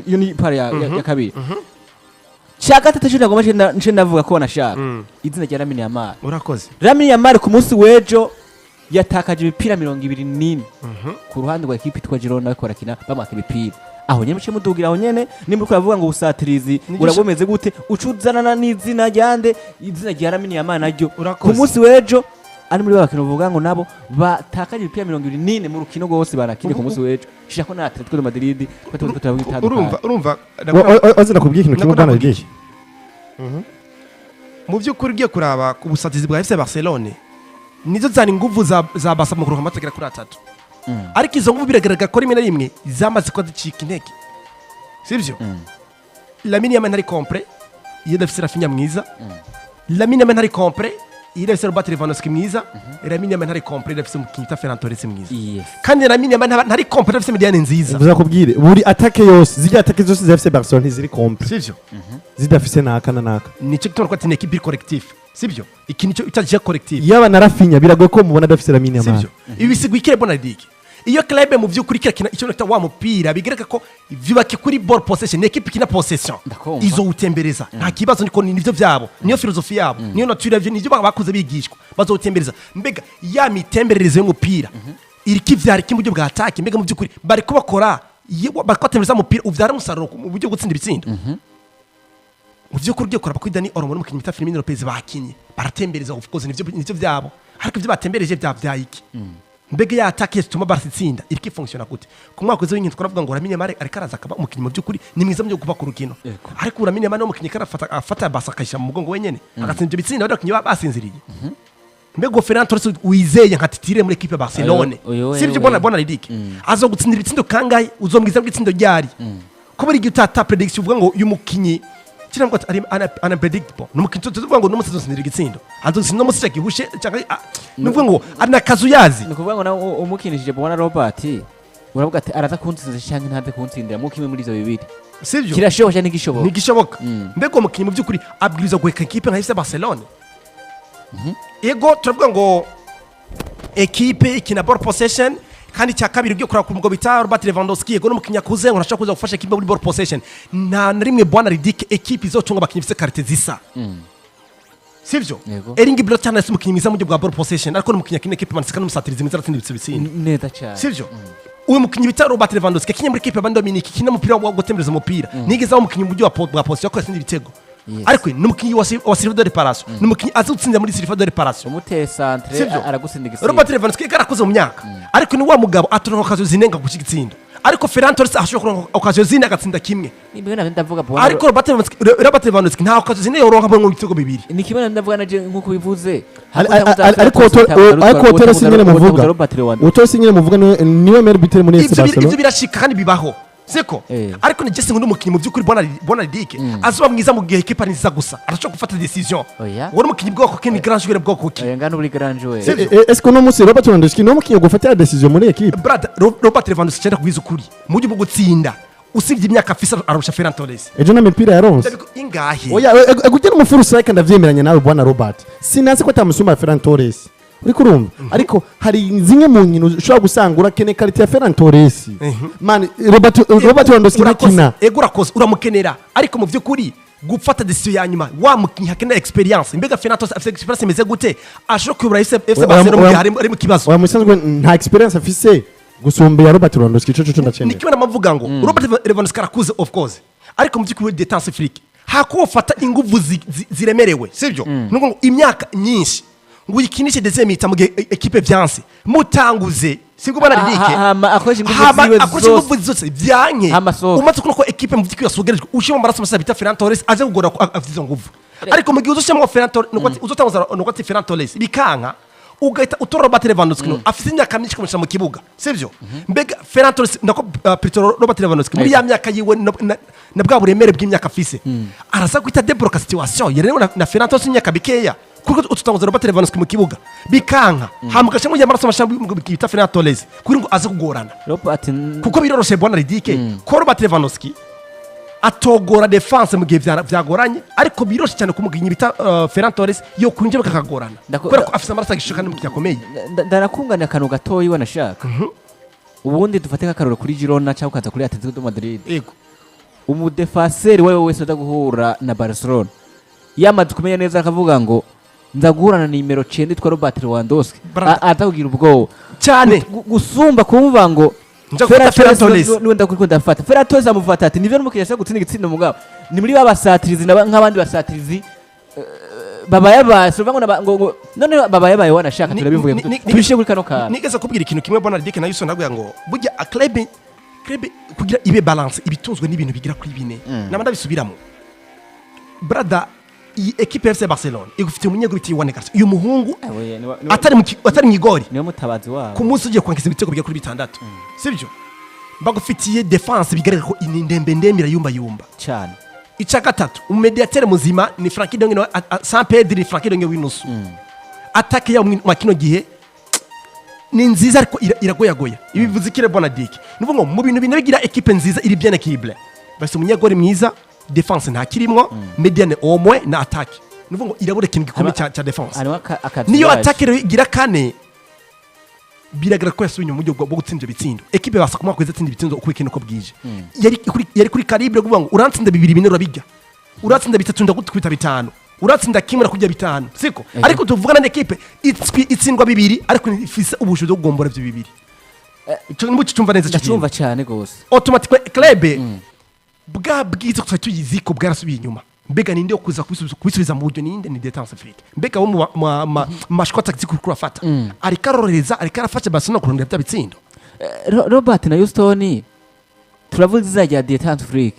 iyo ni pari ya kabiri cya gatatu cyo nagomba nce ndavuga ko nashaka izina rya Lamine Yamal urakoze. Lamine Yamal ku munsi w'ejo yatakaje imipira 24 ku ruhande rwa equipe twa Girona ko rakina bamaka imipira aho nyene muce mudugira aho nyene nimba uko yavuga ngo ubusatirizi urabomeze gute ucuzanana n'izina ryande izina rya Lamine Yamal naryo ku munsi w'ejo ari muri bakino vuga ngo nabo batakaje imipira 24 mu rukino rwose barakine ku munsi w'ejo shaka na Atletico de Madrid batatu urumva ozira kubwira ikintu kimwe bana bigiye mu by'ukuri ugiye kuraba ku busatirizi bwa FC Barcelone nizo zani nguvu za Barca mu kuronka amatagera kuri 3 ariko izo nguvu biragaragara ko rimwe na rimwe zamaze ko zicika intege sivyo Lamine Yamal ntari complet iyo dafise Rafinha mwiza Lamine Yamal ntari complet iyo dafise Robert Lewandowski mwiza Lamine Yamal ntari complet dafise umukinyi ta Ferran Torres mwiza kandi Lamine Yamal ntari complet dafise mediane nziza uza kubwire buri attaque yose zijya attaque zose za FC Barcelona ntiziri complet sivyo zidafise naka na naka nico gitoro ko ati une équipe collective sivyo iki nico itaje collective yaba na Rafinha biragoye ko mubona dafise Lamine Yamal sivyo ibisigwikire bona dike iyo club mu vyukuri kina icyo nita wa mupira bigereka ko vyubake kuri ball possession equipe kina possession izo utembereza nta kibazo niko nivyo vyabo niyo filosofi yabo niyo nature yavyo nivyo bakuze bigishwa bazotembereza mbega ya mitemberereze y'umupira iri kivyari kimburyo bwa attaque mbega mu vyukuri bari ko bakora bakotembereza umupira uvyara umusaruro mu buryo gutsinda ibitsindo mu vyukuri ugiye kuraba ko Dani Olmo n'umukinnyi bita Firmino Lopez bakinye baratembereza of course nivyo vyabo ariko ivyo batembereje vyiki mbega ya attaque zituma barsitsinda iriki fonctiona gute ku mwaka uzo w'inkino twaravuga ngo Lamine Yamal ariko araza akaba umukinnyi mu by'ukuri ni mwiza mu kuba ku rukino ariko Lamine Yamal n'umukinnyi karafata Barca akayisha mu mugongo wenyene agatsinda ibitsinda badakinyi basinziriye mbega Ferran Torres wizeye nka titire muri equipe Barcelone sivyo bona ridike azo gutsindira ibitsindo kangahe uzomwiza bw'itsindo ryari ko bari gutata prediction uvuga ngo uyu mukinnyi cyangwa ngo ari unpredictable n'umukinnyi tuvuga ngo n'umusizo sinira igitsindo anzo sinno musije gihushe cyangwa nuvuga ngo ari nakazu yazi nukuvuga ngo nawe umukinishije bona Robert uravuga ati araza kunsinza cyangwa ntaze kunsindira mu kimwe muri izo bibiri sivyo kirashoboka ntigishoboka mbega umukinnyi mu by'ukuri abwiriza guheka equipe nka FC Barcelone ego turavuga ngo equipe ikina ball possession kandi cya kabiri ugiye kuraba ku mugabo bita Robert Lewandowski yego n'umukinnyi akuze ngo nashaka kuza gufasha equipe muri ball possession nta na rimwe bwana ridike equipe izotunga abakinnyi bifite carte zisa sivyo Erling Brot cyane umukinnyi mwiza mu buryo bwa ball possession ariko n'umukinnyi akina equipe manisika n'umusatirizi mwiza aratsinda ibitsinda neza cyane sivyo uyu mukinnyi bita Robert Lewandowski akinye muri equipe bando Dominique kina umupira wo gutembereza umupira nigeze aho umukinnyi mu buryo bwa position ko asinda ibitego ariko n'umukinnyi wa Silva de Reparation n'umukinnyi azutsinda muri Silva de Reparation umuteye centre aragusinda igisindo Robert Lewandowski karakoze mu myaka ariko ni wa mugabo aturonka kazo zinenga gushigitsinda ariko Ferran Torres ashobora kuronka okazo zine agatsinda kimwe nibe na ndavuga bona ariko Robert Lewandowski nta okazo zine yoronka mu bitego bibiri ni kimwe ndavuga naje nkuko bivuze ariko Torres nyine muvuga Torres nyine muvuga niwe mer bitere muri FC Barcelona ivyo birashika kandi bibaho seko ariko ni Jesse ngo n'umukinnyi mu by'ukuri bona ridike azuba mwiza mu gihe equipe nziza gusa arashobora gufata decision wari umukinnyi bwoko ke ni grand joueur bwoko ki ngana uri grand joueur est-ce que no musi Robert Lewandowski no mukinnyi gufatira decision muri equipe brother Robert Lewandowski cyenda kubiza ukuri mu buryo bwo gutsinda usibye imyaka afisa arusha Ferran Torres ejo na mipira yaronse ingahe oya agugena umufuru strike ndavyemeranya nawe bwana Robert sinanze ko tamusuma Ferran Torres uri kurumva ariko hari zimwe mu nkino ushobora gusanga urakene karite ya Ferran Torres man Robert Lewandowski nakina ego urakoze uramukenera ariko mu vy'ukuri gufata decision ya nyuma wa mukinnyi hakena experience mbega Ferran Torres afite experience imeze gute ashobora kubura FC Barcelona ari mu kibazo wa musanzwe nta experience afise gusumba ya Robert Lewandowski cyo ndacende nikiwe namavuga ngo Robert Lewandowski arakuze of course ariko mu vy'ukuri détente fric hakufata inguvu ziremerewe sivyo nuko imyaka nyinshi ngo ikinishe dezemita mu equipe vyanse mutanguze singo bana ridike akoje inguvu zose vyanke umaze kuko equipe mu vy'ukuri yasugerejwe ushima amaraso masa bita Ferran Torres aje kugora afite izo nguvu ariko mu gihe uzoshima Ferran Torres nuko uzotanguza nuko ati Ferran Torres bikanka ugaita utora Robert Lewandowski afite imyaka myinshi kumusha mu kibuga sivyo mbega Ferran Torres nako Petro Robert Lewandowski muri ya myaka yiwe na bwa buremere bw'imyaka afise araza kwita debloka situation yerewe na Ferran Torres imyaka bikeya kuko ututanguza Robert Lewandowski mu kibuga bikanka hamugashe mu yamaraso mashambi mu bita Ferran Torres kuri ngo aze kugorana kuko biroroshe bwana ridike ko Robert Lewandowski atogora defense mu gihe vyagoranye ariko biroshe cyane kumuginyi bita Ferran Torres yo kunje bakakagorana kubera ko afite amaraso agishoka n'umukinnyi akomeye ndarakungana kanu gatoyi wanashaka ubundi dufate nk'akaroro kuri Girona cyangwa ukaza kuri Atletico de Madrid yego umudefaseri wewe wese uza guhura na Barcelona yamaze kumenya neza akavuga ngo nzaguhura na nimero 9 itwa Robert Lewandowski atakugira ubwoba cyane gusumba kumva ngo Ferran Torres niwe ndakuri ndafata Ferran Torres amufata ati nivyo n'umukiriya ashaka gutsinda igitsindo mugabo ni muri babasatirizi nk'abandi basatirizi babaye ngo none babaye wanashaka turabivuye tubishe kuri kano kana nigeze kubwira ikintu kimwe Bona Dick na Yuson nabwo ngo burya a club kugira ibe balance ibituzwe n'ibintu bigira kuri bine namanda bisubiramo brother iyi equipe FC Barcelona igufite umunyeguri tiwane Garcia uyu muhungu atari mwigori niyo mutabazi wabo ku munsi ugiye kwangiza ibitego bya kuri 6 sibyo bagufitiye defense bigaragara ko inindembe ndemira yumba cyane icya gatatu umediatere muzima ni Frankie Dongino Saint Pedri Frankie Dongino w'inusu attaque ya mu kino gihe ni nziza ariko iragoyagoya ibi bivuze ikire Bona Dick nuvuga ngo mu bintu bigira equipe nziza iri bien équilibré basi umunyegori mwiza defense nta kirimwo mediane omwe na attaque nuvuga ngo irabura ikintu gikomeye cya defense niyo attaque rero igira kane biragaragara ko yasubiye mu buryo bwo gutsinda bitsindo equipe basa kuma kweza tsinda bitsindo uko ikintu ko bwije yari kuri calibre kuvuga ngo urantsinda 2 bine urabijya uratsinda 3 ndagutwita 5 uratsinda kimwe kujya 5 siko ariko tuvugana n'equipe itsindwa 2 ariko ifise ubushobozi bwo kugombora ibyo 2 cyo nimuci cyumva neza cyumva cyane gose automatique club bwa bwiza ko tuyizi ko bwarasubiye inyuma mbega ninde okuza kubisubiza mu buryo ninde ni détente afrique mbega wo mu mashiko tactique kuri afata ari karorereza ari karafata Barcelona kurondera bya bitsindo Robert na Houston turavuze izajya détente afrique